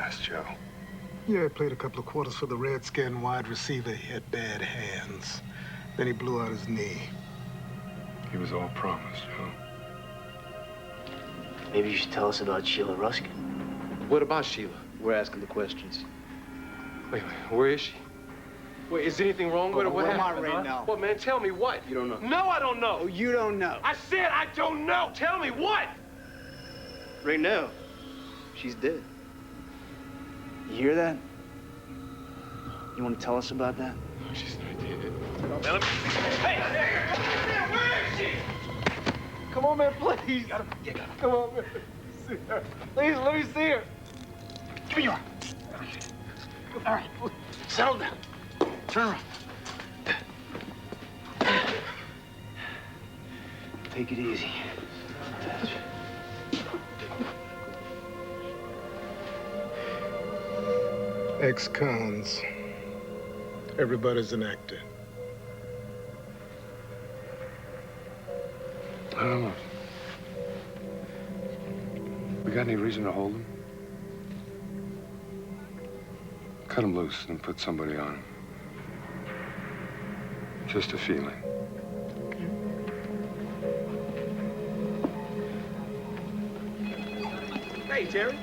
fast, Joe. Yeah, he played a couple of quarters for the Redskin wide receiver. He had bad hands. Then he blew out his knee. He was all promise, Joe. Maybe you should tell us about Sheila Ruskin. What about Sheila? We're asking the questions. Wait, where is she? Wait, is anything wrong with her? What happened? Right now. What, man? Tell me what? You don't know. No, I don't know. Oh, you don't know. I said I don't know. Tell me what? Right now, she's dead. You hear that? You want to tell us about that? No, she's not dead. Now, let me... Hey! Where is she? Come on, man, please. Come on, man. See her. Please, let me see her. Give me your arm. All right, settle down. Turn around. Take it easy. Ex-cons. Everybody's an actor. I don't know. We got any reason to hold him? Cut him loose and put somebody on him. Just a feeling. Hey, Terry.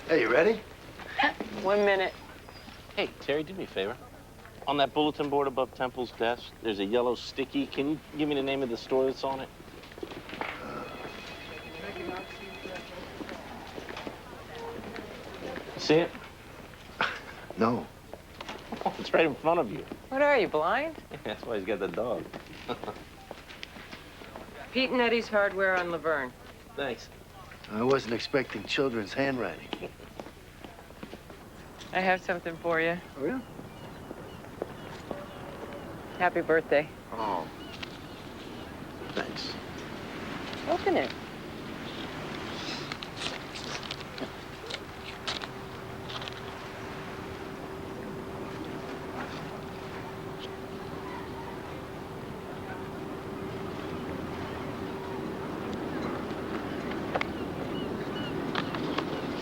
Hey, you ready? 1 minute. Hey, Terry, do me a favor. On that bulletin board above Temple's desk, there's a yellow sticky. Can you give me the name of the store that's on it? See it? No. Oh, it's right in front of you. What are you, blind? That's why he's got the dog. Pete and Eddie's Hardware on Laverne. Thanks. I wasn't expecting children's handwriting. I have something for you. Oh, yeah? Happy birthday. Oh. Thanks. Open it.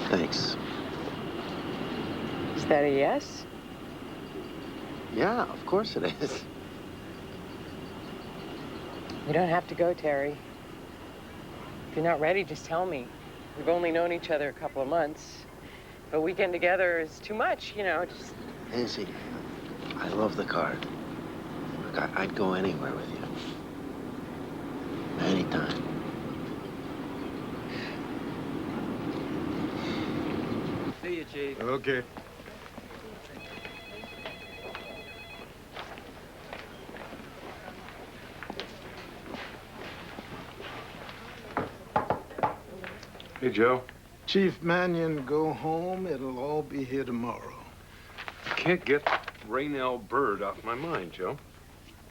Thanks. Is that a yes? Yeah, of course it is. You don't have to go, Terry. If you're not ready, just tell me. We've only known each other a couple of months. But weekend together is too much, you know, just... Nancy, I love the card. Look, I'd go anywhere with you. Anytime. See you, Chief. Okay. Hey, Joe. Chief Mannion, go home. It'll all be here tomorrow. I can't get Raynell Bird off my mind, Joe.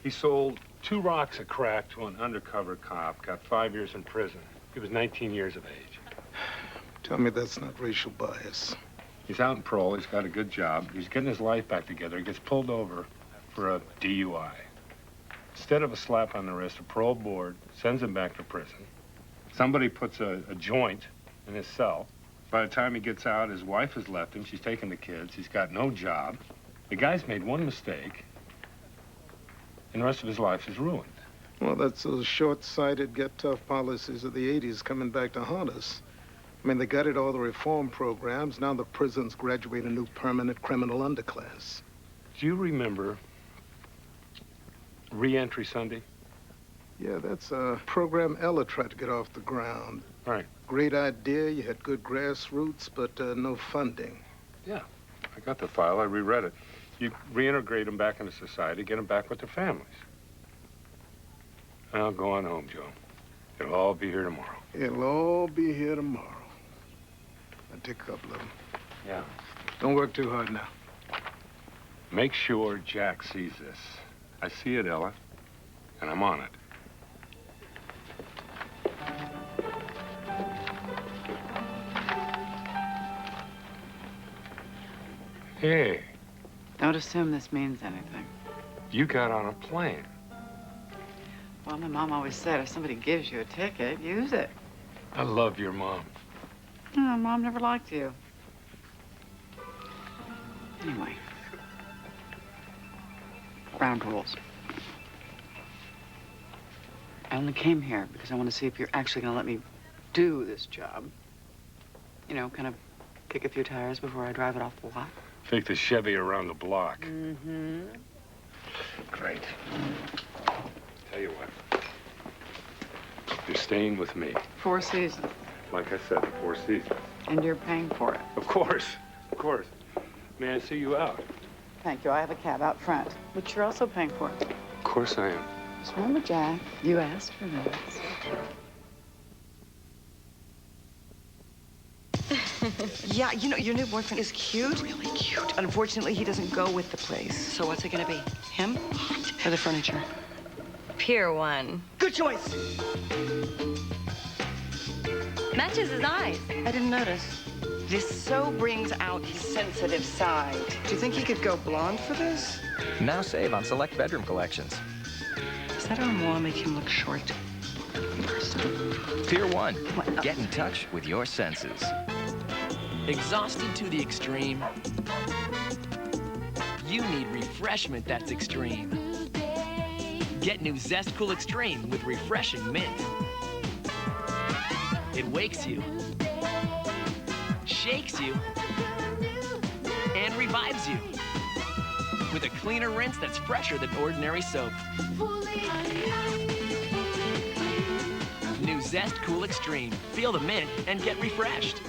He sold 2 rocks of crack to an undercover cop, got 5 years in prison. He was 19 years of age. Tell me that's not racial bias. He's out in parole. He's got a good job. He's getting his life back together. He gets pulled over for a DUI. Instead of a slap on the wrist, a parole board sends him back to prison. Somebody puts a joint in his cell. By the time he gets out, his wife has left him. She's taken the kids. He's got no job. The guy's made one mistake, and the rest of his life is ruined. Well, that's those short-sighted, get-tough policies of the 80s coming back to haunt us. I mean, they gutted all the reform programs. Now the prisons graduate a new permanent criminal underclass. Do you remember Re-Entry Sunday? Yeah, that's a program Ella tried to get off the ground. Right. Great idea. You had good grassroots, but no funding. Yeah. I got the file. I reread it. You reintegrate them back into society, get them back with their families. Now go on home, Joe. It'll all be here tomorrow. It'll all be here tomorrow. I'll take a couple of them. Yeah. Don't work too hard now. Make sure Jack sees this. I see it, Ella, and I'm on it. Hey, Don't assume this means anything. you got on a plane. Well, my mom always said if somebody gives you a ticket, use it. I love your mom. Oh, Mom never liked you. Anyway. Ground rules. I only came here because I want to see if you're actually going to let me do this job. You know, kind of kick a few tires before I drive it off the lot. Take the Chevy around the block. Mm-hmm. Great. Tell you what. You're staying with me. 4 seasons. Like I said, 4 seasons. And you're paying for it. Of course. Of course. May I see you out? Thank you. I have a cab out front, which you're also paying for. Of course I am. Just remember, Jack, you asked for this. Yeah, you know, your new boyfriend is cute. Really cute. Unfortunately, he doesn't go with the place. So what's it gonna be? Him or the furniture? Pier 1. Good choice. Matches his eyes. I didn't notice. This so brings out his sensitive side. Do you think he could go blonde for this? Now save on select bedroom collections. Does that armoire make him look short in person? Pier 1. Get in touch with your senses. Exhausted to the extreme? You need refreshment that's extreme. Get new Zest Cool Extreme with refreshing mint. It wakes you, shakes you, and revives you with a cleaner rinse that's fresher than ordinary soap. New Zest Cool Extreme. Feel the mint and get refreshed.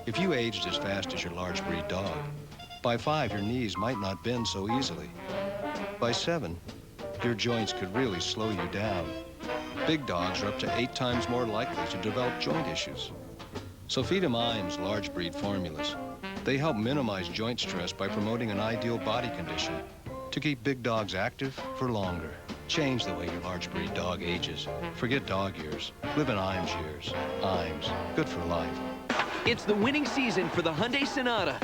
If you aged as fast as your large breed dog, by 5, your knees might not bend so easily. By 7, your joints could really slow you down. Big dogs are up to 8 times more likely to develop joint issues. So feed 'em Iams large breed formulas. They help minimize joint stress by promoting an ideal body condition to keep big dogs active for longer. Change the way your large breed dog ages. Forget dog years. Live in Iams years. Iams, good for life. It's the winning season for the Hyundai Sonata.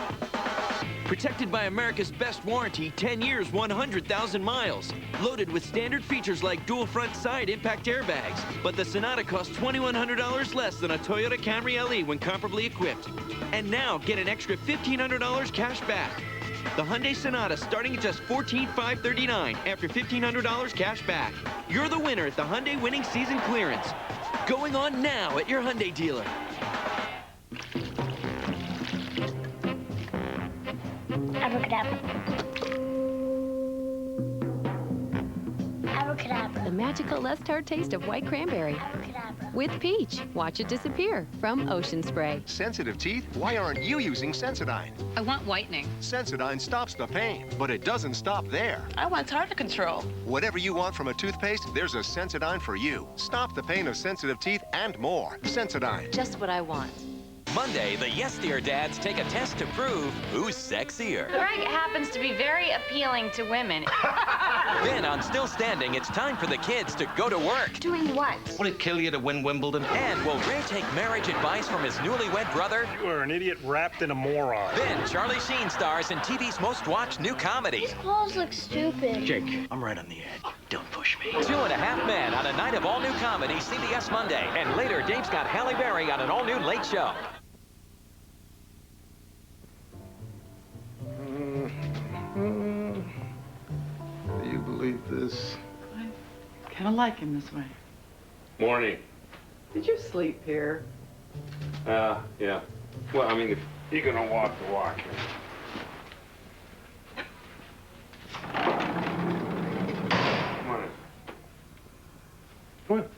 Protected by America's best warranty, 10 years, 100,000 miles. Loaded with standard features like dual front side impact airbags. But the Sonata costs $2,100 less than a Toyota Camry LE when comparably equipped. And now, get an extra $1,500 cash back. The Hyundai Sonata starting at just $14,539 after $1,500 cash back. You're the winner at the Hyundai Winning Season Clearance. Going on now at your Hyundai dealer. Abracadabra. Abracadabra. The magical less tart taste of white cranberry. Abracadabra. With peach. Watch it disappear from Ocean Spray. Sensitive teeth? Why aren't you using Sensodyne? I want whitening. Sensodyne stops the pain, but it doesn't stop there. I want tartar control. Whatever you want from a toothpaste, there's a Sensodyne for you. Stop the pain of sensitive teeth and more. Sensodyne. Just what I want. Monday, the Yes Dear Dads take a test to prove who's sexier. Greg happens to be very appealing to women. Then on Still Standing, it's time for the kids to go to work. Doing what? Would it kill you to win Wimbledon? And will Ray take marriage advice from his newlywed brother? You are an idiot wrapped in a moron. Then Charlie Sheen stars in TV's most watched new comedy. These clothes look stupid. Jake, I'm right on the edge. Don't push me. 2.5 Men on a night of all-new comedy, CBS Monday. And later, Dave's got Halle Berry on an all-new Late Show. Do you believe this? I kind of like him this way. Morning. Did you sleep here? Yeah. Well, I mean, if you're gonna walk the walk. Come on in. Come on.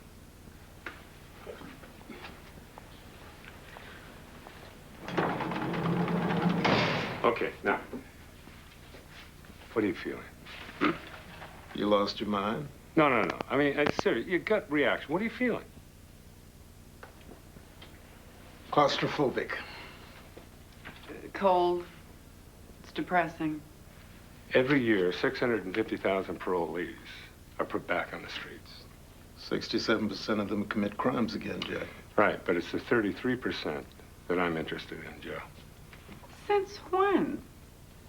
Okay, now, what are you feeling? You lost your mind? No. I mean, seriously, your gut reaction. What are you feeling? Claustrophobic. Cold. It's depressing. Every year, 650,000 parolees are put back on the streets. 67% of them commit crimes again, Jack. Right, but it's the 33% that I'm interested in, Joe. Since when?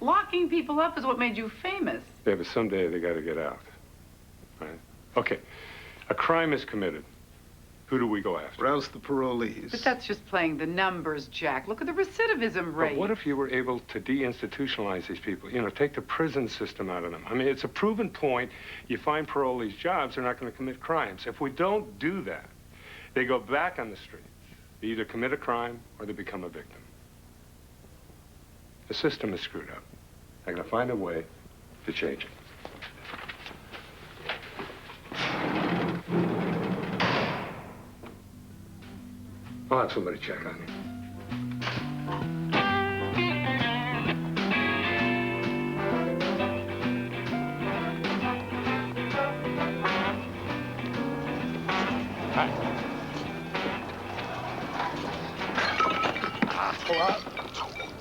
Locking people up is what made you famous. Yeah, but someday they got to get out. Right? Okay, a crime is committed. Who do we go after? Rouse the parolees. But that's just playing the numbers, Jack. Look at the recidivism rate. But what if you were able to deinstitutionalize these people? You know, take the prison system out of them. I mean, it's a proven point. You find parolees jobs, they're not going to commit crimes. If we don't do that, they go back on the streets. They either commit a crime or they become a victim. The system is screwed up. I'm going to find a way to change it. I'll have somebody check on you. Hi.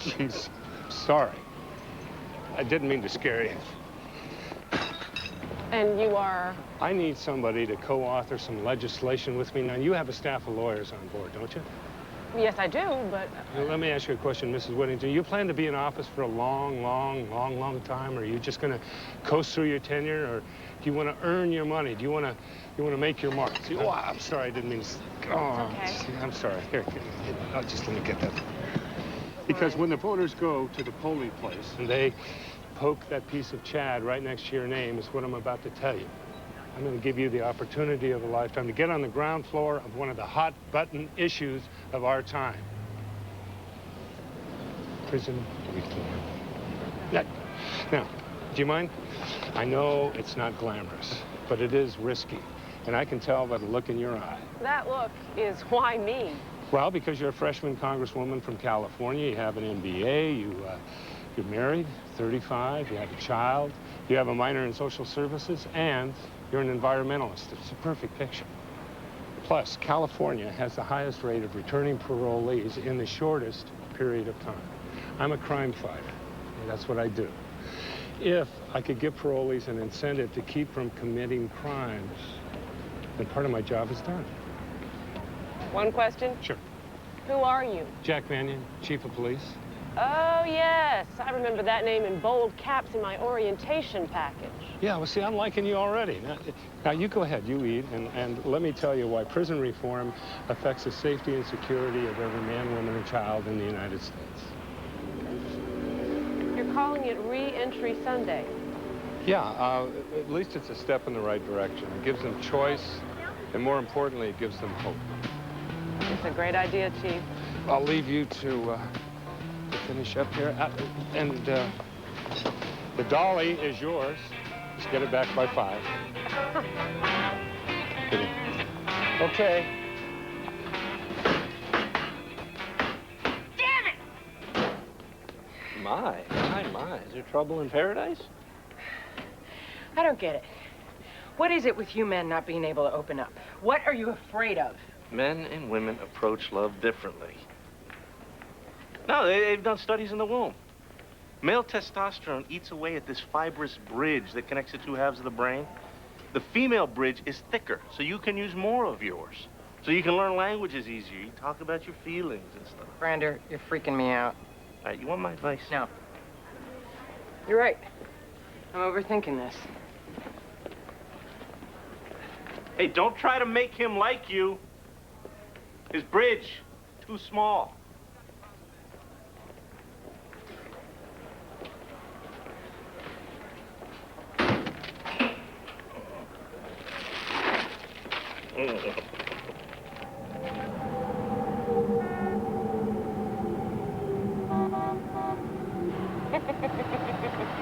Jeez, sorry. I didn't mean to scare you. And you are? I need somebody to co-author some legislation with me. Now, you have a staff of lawyers on board, don't you? Yes, I do, but... Now, let me ask you a question, Mrs. Whittington. You plan to be in office for a long time, or are you just going to coast through your tenure, or do you want to earn your money? Do you want to make your mark? See, oh, I'm sorry, I didn't mean to... Oh, okay. See, I'm sorry. Here, just let me get that. Because when the voters go to the polling place and they poke that piece of Chad right next to your name is what I'm about to tell you. I'm going to give you the opportunity of a lifetime to get on the ground floor of one of the hot-button issues of our time. Prison reform. Now, do you mind? I know it's not glamorous, but it is risky. And I can tell by the look in your eye. That look is why me? Well, because you're a freshman congresswoman from California, you have an MBA, you're married, 35, you have a child, you have a minor in social services, and you're an environmentalist. It's a perfect picture. Plus, California has the highest rate of returning parolees in the shortest period of time. I'm a crime fighter. That's what I do. If I could give parolees an incentive to keep from committing crimes, then part of my job is done. One question? Sure. Who are you? Jack Mannion, Chief of Police. Oh, yes. I remember that name in bold caps in my orientation package. Yeah, well, see, I'm liking you already. Now you go ahead, you eat, and let me tell you why prison reform affects the safety and security of every man, woman, and child in the United States. You're calling it Re-Entry Sunday. Yeah, at least it's a step in the right direction. It gives them choice, and more importantly, it gives them hope. It's a great idea, Chief. I'll leave you to finish up here. The dolly is yours. Just get it back by 5. Okay. Damn it! My. Is there trouble in paradise? I don't get it. What is it with you men not being able to open up? What are you afraid of? Men and women approach love differently. No, they've done studies in the womb. Male testosterone eats away at this fibrous bridge that connects the two halves of the brain. The female bridge is thicker, so you can use more of yours. So you can learn languages easier. You talk about your feelings and stuff. Brander, you're freaking me out. All right, you want my advice? No. You're right. I'm overthinking this. Hey, don't try to make him like you. His bridge, too small.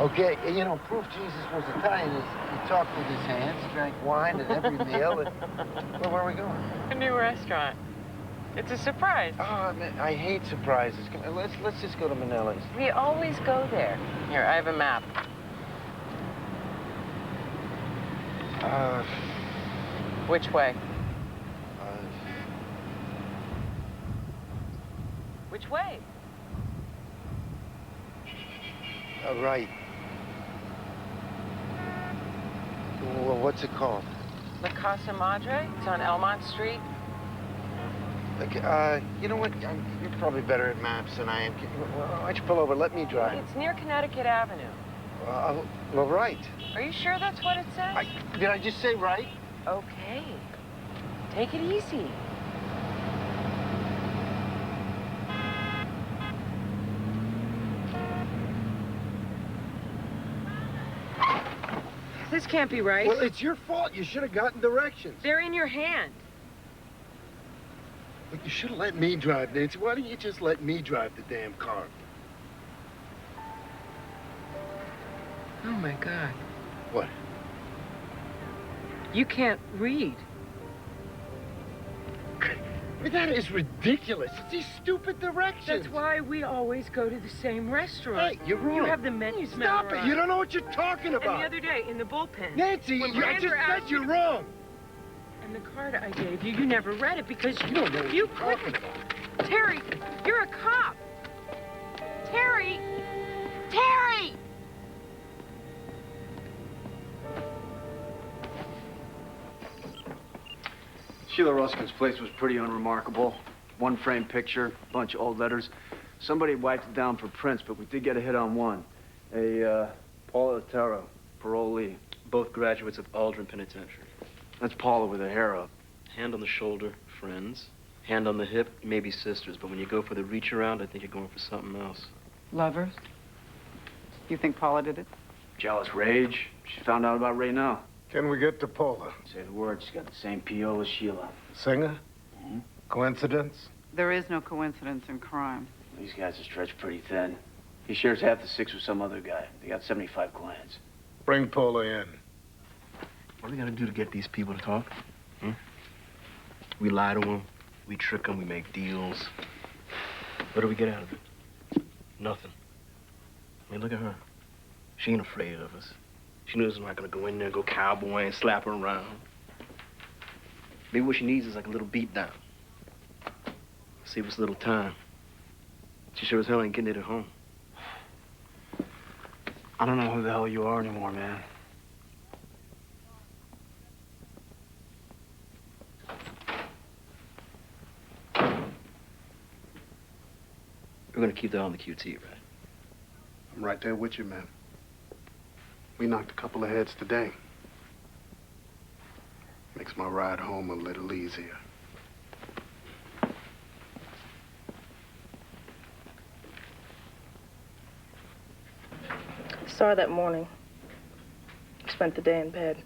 Okay, you know, proof Jesus was Italian is he talked with his hands, drank wine at every meal, and where are we going? A new restaurant. It's a surprise. Oh, man, I hate surprises. Come on, let's just go to Manelli's. We always go there. Here, I have a map. Which way? Which way? Right. Well, what's it called? La Casa Madre. It's on Elmont Street. Okay, you know what? You're probably better at maps than I am. Why don't you pull over? Let me drive. It's near Connecticut Avenue. Well, right. Are you sure that's what it says? Did I just say right? Okay. Take it easy. This can't be right. Well, it's your fault. You should have gotten directions. They're in your hand. Look, you should have let me drive, Nancy. Why don't you just let me drive the damn car? Oh, my God. What? You can't read. I mean, that is ridiculous. It's these stupid directions. That's why we always go to the same restaurant. Hey, you're wrong. You have the menus Stop memorized. it. You don't know what you're talking about. And the other day, in the bullpen. Nancy, when I Brander just said asked you're you wrong. And the card I gave you, you never read it because You don't know what you you're talking couldn't. about. Terry, you're a cop. Terry! Terry! Sheila Ruskin's place was pretty unremarkable. One frame picture, bunch of old letters. Somebody wiped it down for prints, but we did get a hit on one. Paula Otero, parolee. Both graduates of Aldrin Penitentiary. That's Paula with her hair up. Hand on the shoulder, friends. Hand on the hip, maybe sisters. But when you go for the reach around, I think you're going for something else. Lovers? You think Paula did it? Jealous rage. She found out about Ray now. Can we get to Paula? Say the word, she's got the same P.O. as Sheila. Singer? Coincidence? There is no coincidence in crime. These guys are stretched pretty thin. He shares half the six with some other guy. They got 75 clients. Bring Paula in. What do we gotta do to get these people to talk? We lie to them, we trick them, we make deals. What do we get out of it? Nothing. I mean, look at her. She ain't afraid of us. She knows I'm not gonna go in there and go cowboy and slap her around. Maybe what she needs is like a little beat down. Save us a little time. She sure as hell ain't getting it at home. I don't know who the hell you are anymore, man. We're gonna keep that on the QT, right? I'm right there with you, man. We knocked a couple of heads today. Makes my ride home a little easier. Saw her that morning. Spent the day in bed.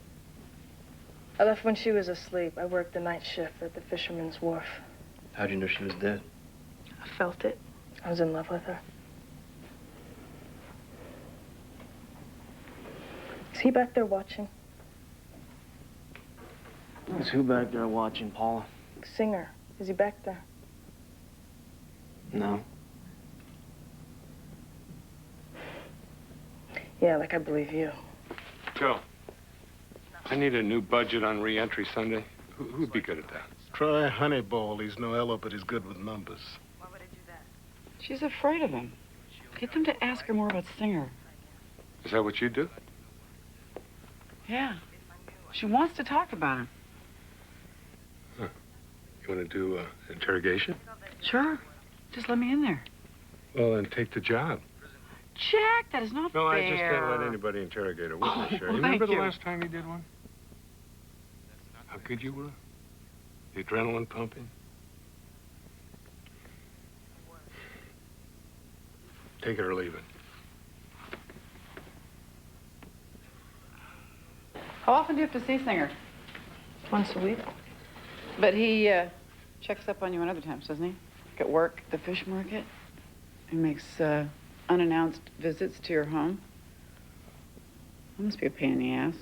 I left when she was asleep. I worked the night shift at the Fisherman's Wharf. How'd you know she was dead? I felt it. I was in love with her. Is he back there watching? Is who back there watching, Paula? Singer. Is he back there? No. Yeah, like I believe you. Joe, I need a new budget on re-entry Sunday. Who'd be good at that? Try Honeyball. He's no Ella, but he's good with numbers. She's afraid of him. Get them to ask her more about Singer. Is that what you do? Yeah. She wants to talk about him. Huh. You want to do interrogation? Sure. Just let me in there. Well, then take the job. Jack, that is not No, fair. I just can't let anybody interrogate her with me, Sherry. Well, Remember thank the you. last time you did one? How good you were? The adrenaline pumping? Take it or leave it. How often do you have to see Singer? Once a week. But he checks up on you on other times, doesn't he? Like at work, at the fish market. He makes unannounced visits to your home. That must be a pain in the ass.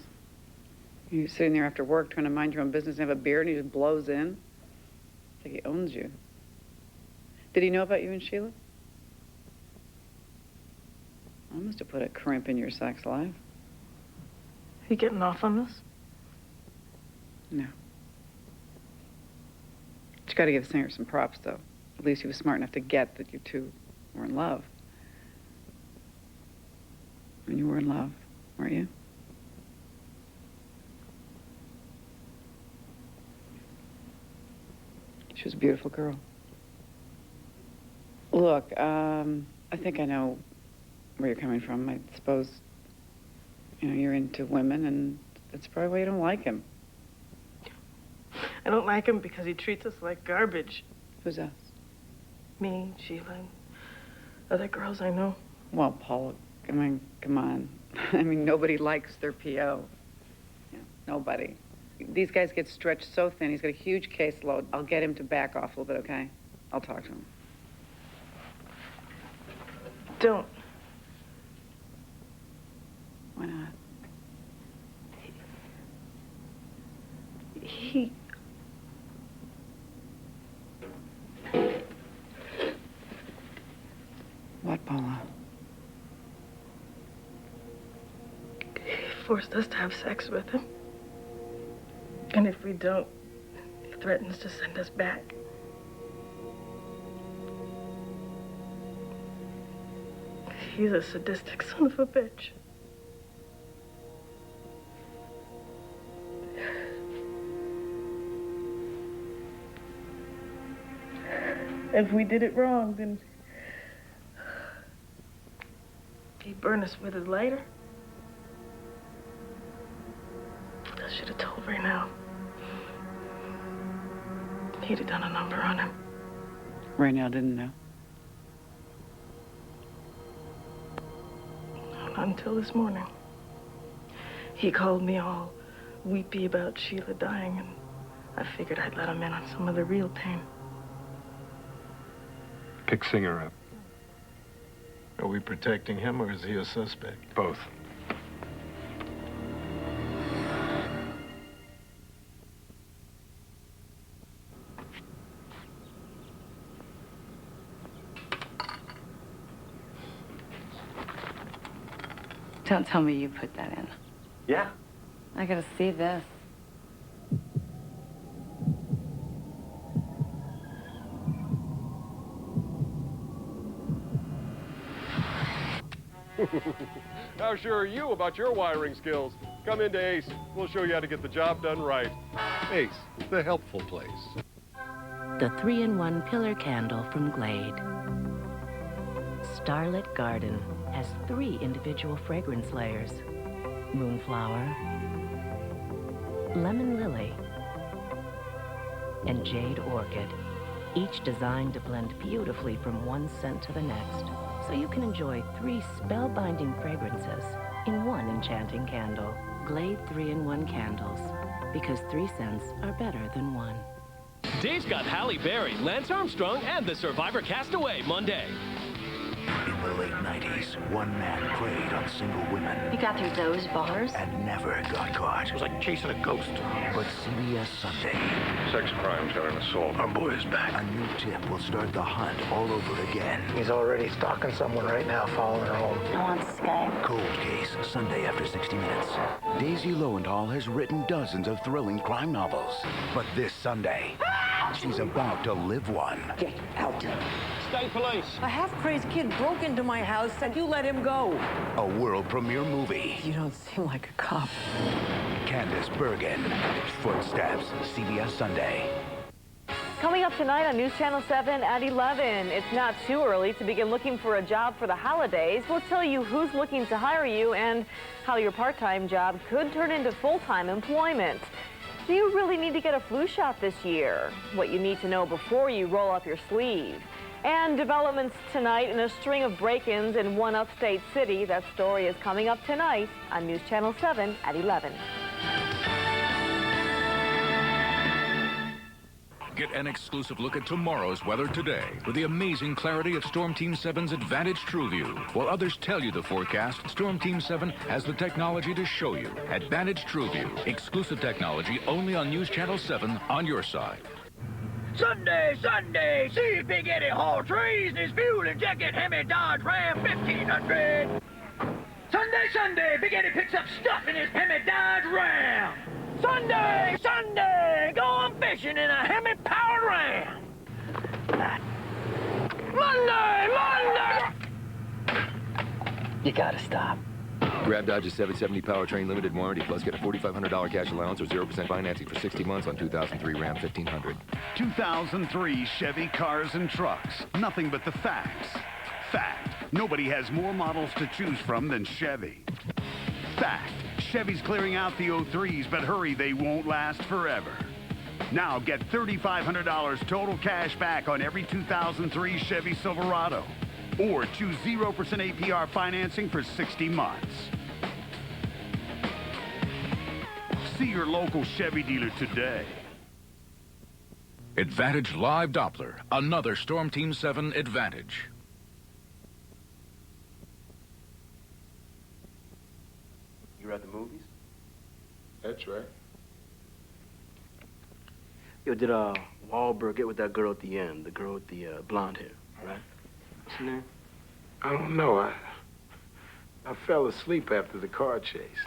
You're sitting there after work trying to mind your own business and have a beer, and he just blows in. It's like he owns you. Did he know about you and Sheila? I must have put a crimp in your sex life. You getting off on this? No. But you got to give Singer some props, though. At least he was smart enough to get that you two were in love. And you were in love, weren't you? She was a beautiful girl. Look, I think I know where you're coming from. I suppose, you know, you're into women, and that's probably why you don't like him. I don't like him because he treats us like garbage. Who's us? Me, Sheila, and other girls I know. Well, Paula, I mean, come on. I mean, nobody likes their PO. Yeah, nobody. These guys get stretched so thin. He's got a huge caseload. I'll get him to back off a little bit, okay? I'll talk to him. Don't. Why not? He... What, Paula? He forced us to have sex with him. And if we don't, he threatens to send us back. He's a sadistic son of a bitch. If we did it wrong, then he'd burn us with his lighter. I should have told right now. He'd have done a number on him. Raynell didn't know. Not until this morning. He called me all weepy about Sheila dying, and I figured I'd let him in on some of the real pain. Pick Singer up. Are we protecting him, or is he a suspect? Both. Don't tell me you put that in. Yeah. I gotta see this. How sure are you about your wiring skills? Come into Ace. We'll show you how to get the job done right. Ace, the helpful place. The 3-in-1 pillar candle from Glade. Starlit Garden has 3 individual fragrance layers. Moonflower, Lemon Lily, and Jade Orchid, each designed to blend beautifully from one scent to the next, so you can enjoy 3 spellbinding fragrances in one enchanting candle. Glade 3-in-1 candles, because 3 scents are better than 1. Dave's got Halle Berry, Lance Armstrong, and the Survivor Castaway Monday. In the late 90s, one man preyed on single women. You got through those bars? And never got caught. It was like chasing a ghost. But CBS Sunday. Sex crimes got an assault. Our boy is back. A new tip will start the hunt all over again. He's already stalking someone right now, following her home. I want Skype. Cold Case, Sunday after 60 Minutes. Daisy Lowenthal has written dozens of thrilling crime novels. But this Sunday, she's about to live one. Get out. State police. A half-crazed kid broke into my house and you let him go. A world premiere movie. You don't seem like a cop. Candace Bergen. Footsteps, CBS Sunday. Coming up tonight on News Channel 7 at 11. It's not too early to begin looking for a job for the holidays. We'll tell you who's looking to hire you and how your part-time job could turn into full-time employment. Do you really need to get a flu shot this year? What you need to know before you roll up your sleeve. And developments tonight in a string of break-ins in one upstate city. That story is coming up tonight on News Channel 7 at 11. Get an exclusive look at tomorrow's weather today with the amazing clarity of Storm Team 7's Advantage TrueView. While others tell you the forecast, Storm Team 7 has the technology to show you. Advantage TrueView. Exclusive technology only on News Channel 7 on your side. Sunday, Sunday, see Big Eddie haul trees in his fuel-injected Hemi Dodge Ram 1500. Sunday, Sunday, Big Eddie picks up stuff in his Hemi Dodge Ram. Sunday, Sunday, going fishing in a Hemi-powered Ram. Monday, Monday. You gotta stop. Grab Dodge's 770 powertrain limited warranty, plus get a $4,500 cash allowance or 0% financing for 60 months on 2003 Ram 1500. 2003 Chevy Cars and Trucks. Nothing but the facts. Fact. Nobody has more models to choose from than Chevy. Fact. Chevy's clearing out the 03s, but hurry, they won't last forever. Now get $3,500 total cash back on every 2003 Chevy Silverado. Or choose 0% APR financing for 60 months. See your local Chevy dealer today. Advantage Live Doppler, another Storm Team 7 advantage. You were at the movies? That's right. Yo, did Wahlberg get with that girl at the end? The girl with the blonde hair, all right? What's her name? I don't know. I fell asleep after the car chase.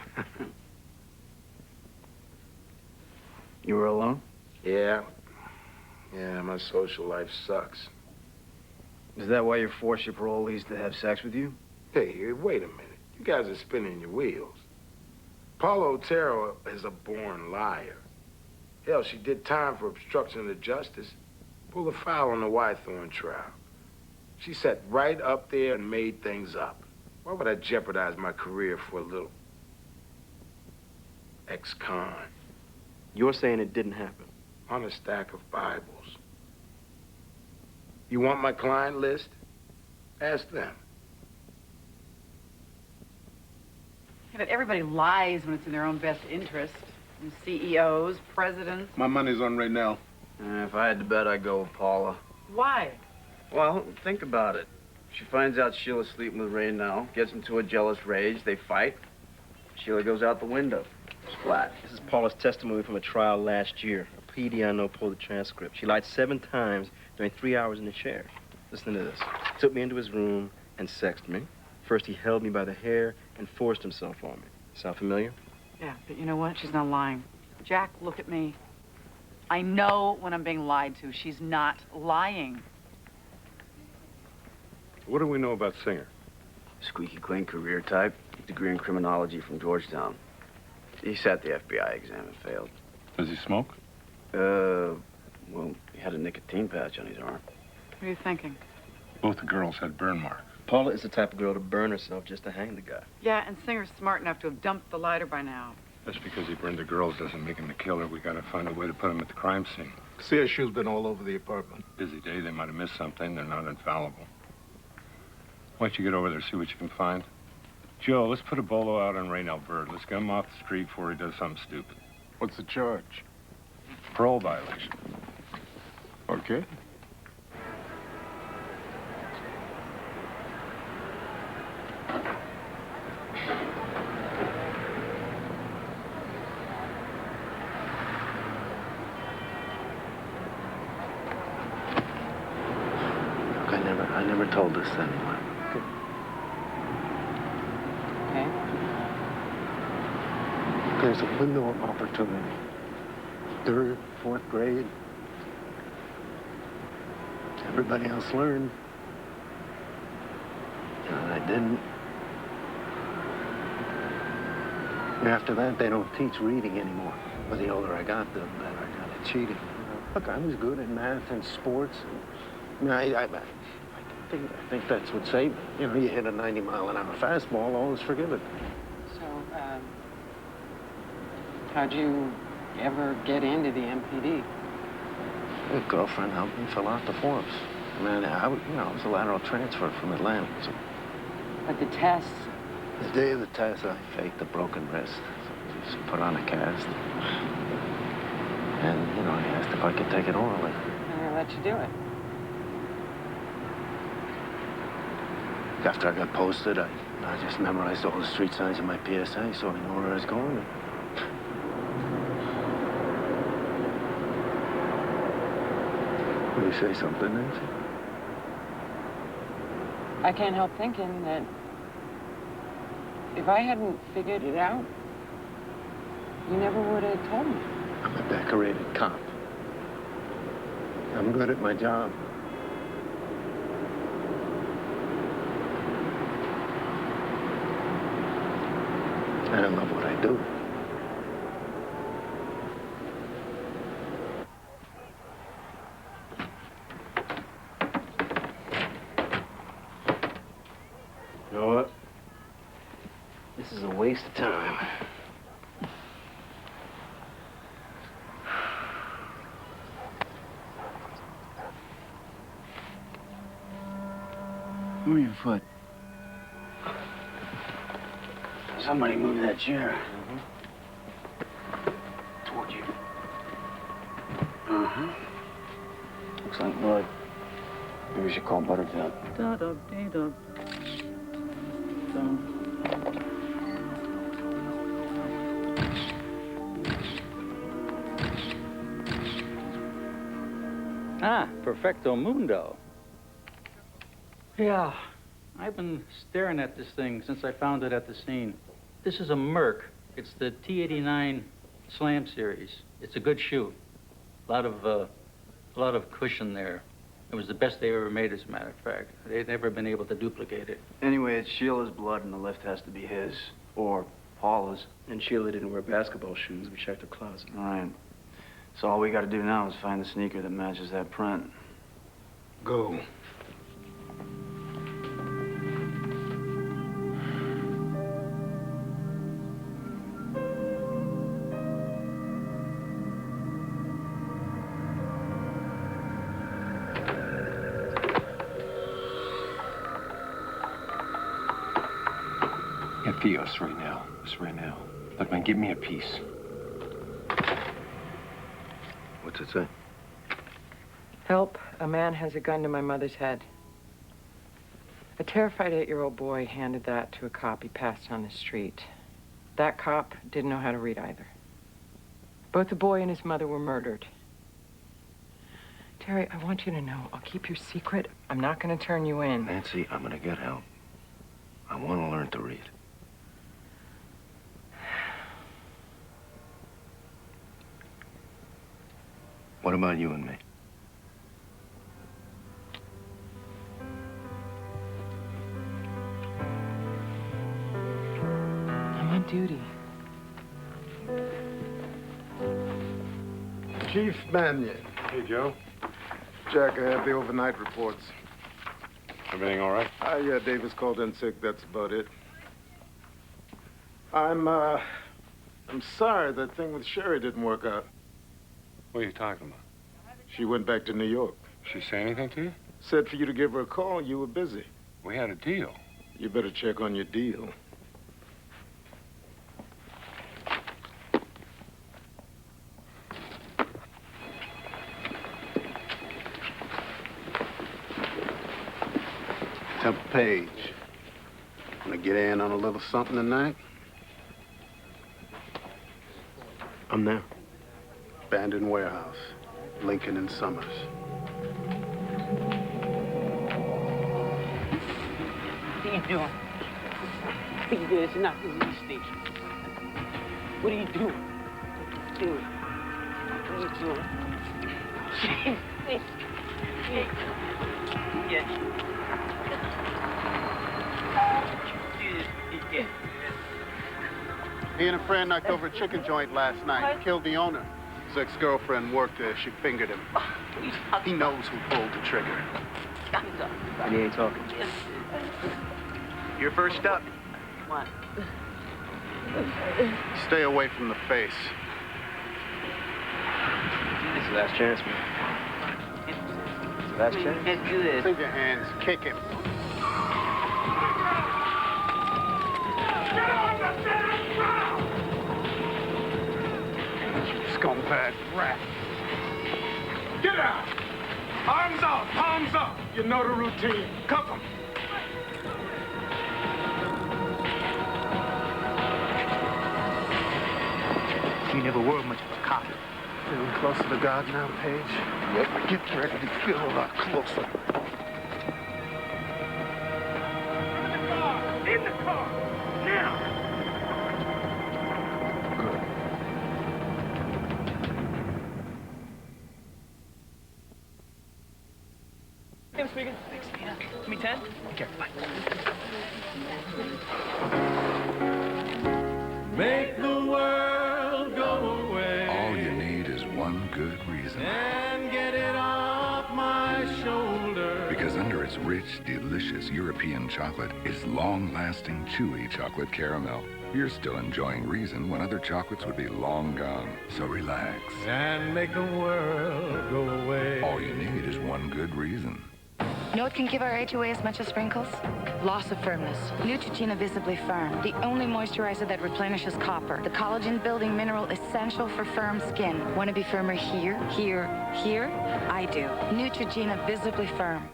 You were alone? Yeah. Yeah, my social life sucks. Is that why you forced your parolees to have sex with you? Hey, wait a minute. You guys are spinning your wheels. Paula Otero is a born liar. Hell, she did time for obstruction of justice. Pulled a foul on the Wythorn trial. She sat right up there and made things up. Why would I jeopardize my career for a little ex-con? You're saying it didn't happen? On a stack of Bibles. You want my client list? Ask them. Yeah, but everybody lies when it's in their own best interest. And CEOs, presidents. My money's on right now. If I had to bet, I'd go with Paula. Why? Well, think about it. She finds out Sheila's sleeping with Ray now, gets into a jealous rage, they fight. Sheila goes out the window. Splat. This is Paula's testimony from a trial last year. A PD I know pulled the transcript. She lied 7 times during 3 hours in the chair. Listen to this. Took me into his room and sexed me. First, he held me by the hair and forced himself on me. Sound familiar? Yeah, but you know what? She's not lying. Jack, look at me. I know when I'm being lied to. She's not lying. What do we know about Singer? Squeaky clean career type, degree in criminology from Georgetown. He sat the FBI exam and failed. Does he smoke? Well, he had a nicotine patch on his arm. What are you thinking? Both the girls had burn marks. Paula is the type of girl to burn herself just to hang the guy. Yeah, and Singer's smart enough to have dumped the lighter by now. Just because he burned the girls doesn't make him the killer. We gotta find a way to put him at the crime scene. CSU's been all over the apartment. Busy day, they might have missed something. They're not infallible. Why don't you get over there, see what you can find? Joe, let's put a bolo out on Raynell Bird. Let's get him off the street before he does something stupid. What's the charge? Parole violation. Okay. I never told this to anyone. Okay. There's a window of opportunity. 3rd, 4th grade. Everybody else learned. And I didn't. And after that, they don't teach reading anymore. But the older I got, the better I got at cheating. Look, I was good at math and sports. I think that's what saved me. You know, you hit a 90-mile-an-hour fastball, all is forgiven. So, how'd you ever get into the MPD? A girlfriend helped me fill out the forms. I was a lateral transfer from Atlanta. So. But the tests? The day of the test, I faked a broken wrist. So just put on a cast. And, I asked if I could take it orally. And they let you do it. After I got posted, I just memorized all the street signs in my PSA so I knew where I was going. Will you say something, Nancy? I can't help thinking that if I hadn't figured it out, you never would have told me. I'm a decorated cop. I'm good at my job. I don't love what I do. You know what? This is a waste of time. Move your foot. Somebody move that chair. Toward you. Uh-huh. Looks like blood. Maybe we should call Butterfield. Ah, perfecto mundo. Yeah, I've been staring at this thing since I found it at the scene. This is a Merc. It's the T-89 Slam series. It's a good shoe. A lot of cushion there. It was the best they ever made, as a matter of fact. They've never been able to duplicate it. Anyway, it's Sheila's blood, and the lift has to be his. Or Paula's. And Sheila didn't wear basketball shoes. We checked her closet. All right. So all we got to do now is find the sneaker that matches that print. Go. Get Theos right now. Just right now. Look, man, give me a piece. What's it say? Help. A man has a gun to my mother's head. A terrified 8-year-old boy handed that to a cop he passed on the street. That cop didn't know how to read either. Both the boy and his mother were murdered. Terry, I want you to know, I'll keep your secret. I'm not going to turn you in. Nancy, I'm gonna get help. I want to learn to read. What about you and me? I'm on duty. Chief Mannion. Hey, Joe. Jack, I have the overnight reports. Everything all right? Yeah, Davis called in sick. That's about it. I'm sorry that thing with Sherry didn't work out. What are you talking about? She went back to New York. She say anything to you? Said for you to give her a call. You were busy. We had a deal. You better check on your deal. Temple Page. Wanna get in on a little something tonight? I'm there. Abandoned warehouse. Lincoln and Summers. What are you doing? It's not the police station. What are you doing? Dude, what are you doing? He and a friend knocked over a chicken joint last night. Killed the owner. His ex-girlfriend worked there. She fingered him. He knows who pulled the trigger. And he ain't talking. You're first up. Come on. Stay away from the face. It's the last chance, man. It's the last chance. Let's do this. Leave your hands. Kick him. Scumbag rat. Get out! Arms up! Palms up! You know the routine. Cuff him. You never were much of a cop. Feeling closer to God now, Paige? Yep. Get ready to feel a lot closer. In the car! Now! Tim speaking. Thanks, Tina. Give me 10. Okay, bye. Make the world go away. All you need is one good reason. And get it off my shoulder. Because under its rich, delicious European chocolate is long-lasting, chewy chocolate caramel. You're still enjoying reason when other chocolates would be long gone. So relax. And make the world go away. All you need is one good reason. Know what can give our age away as much as sprinkles? Loss of firmness. Neutrogena Visibly Firm, the only moisturizer that replenishes copper, the collagen-building mineral essential for firm skin. Want to be firmer here, here, here? I do. Neutrogena Visibly Firm.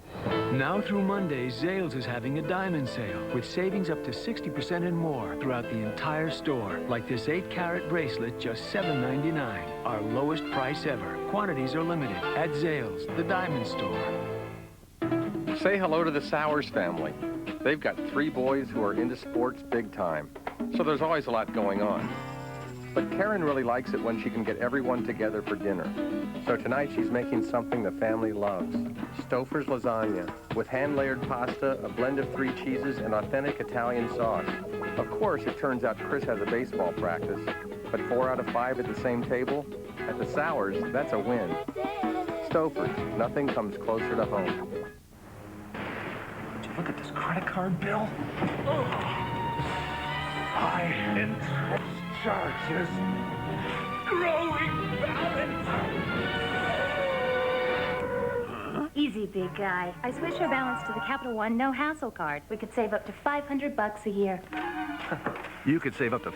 Now through Monday, Zales is having a diamond sale with savings up to 60% and more throughout the entire store. Like this 8-carat bracelet, just $7.99. Our lowest price ever. Quantities are limited. At Zales, the diamond store. Say hello to the Sowers family. They've got 3 boys who are into sports big time, so there's always a lot going on. But Karen really likes it when she can get everyone together for dinner. So tonight she's making something the family loves. Stouffer's lasagna with hand-layered pasta, a blend of 3 cheeses, and authentic Italian sauce. Of course, it turns out Chris has a baseball practice, but 4 out of 5 at the same table? At the Sowers, that's a win. Stouffer's, nothing comes closer to home. Would you look at this credit card bill? Oh. High interest charges. Growing balance. Easy, big guy. I switched our balance to the Capital One no-hassle card. We could save up to $500 a year. You could save up to